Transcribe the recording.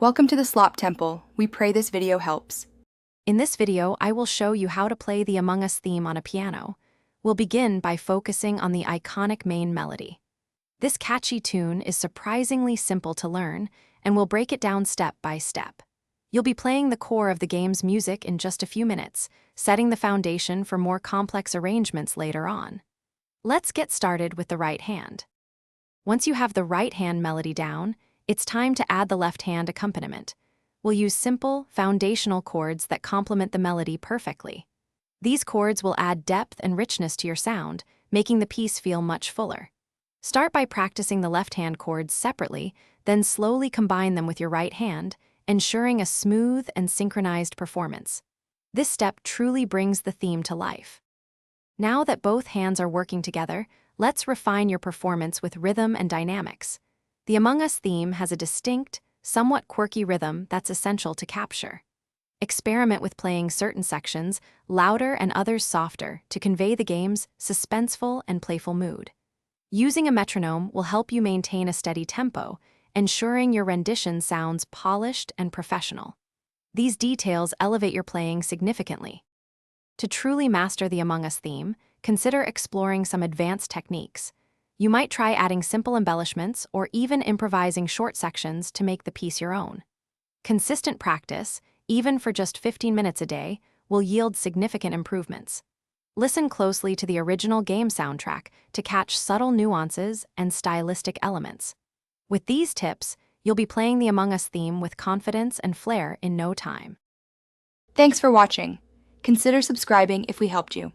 Welcome to the Slop Temple. We pray this video helps. In this video, I will show you how to play the Among Us theme on a piano. We'll begin by focusing on the iconic main melody. This catchy tune is surprisingly simple to learn, and we'll break it down step by step. You'll be playing the core of the game's music in just a few minutes, setting the foundation for more complex arrangements later on. Let's get started with the right hand. Once you have the right hand melody down, it's time to add the left hand accompaniment. We'll use simple, foundational chords that complement the melody perfectly. These chords will add depth and richness to your sound, making the piece feel much fuller. Start by practicing the left hand chords separately, then slowly combine them with your right hand, ensuring a smooth and synchronized performance. This step truly brings the theme to life. Now that both hands are working together, let's refine your performance with rhythm and dynamics. The Among Us theme has a distinct, somewhat quirky rhythm that's essential to capture. Experiment with playing certain sections louder and others softer to convey the game's suspenseful and playful mood. Using a metronome will help you maintain a steady tempo, ensuring your rendition sounds polished and professional. These details elevate your playing significantly. To truly master the Among Us theme, consider exploring some advanced techniques. You might try adding simple embellishments or even improvising short sections to make the piece your own. Consistent practice, even for just 15 minutes a day, will yield significant improvements. Listen closely to the original game soundtrack to catch subtle nuances and stylistic elements. With these tips, you'll be playing the Among Us theme with confidence and flair in no time. Thanks for watching. Consider subscribing if we helped you.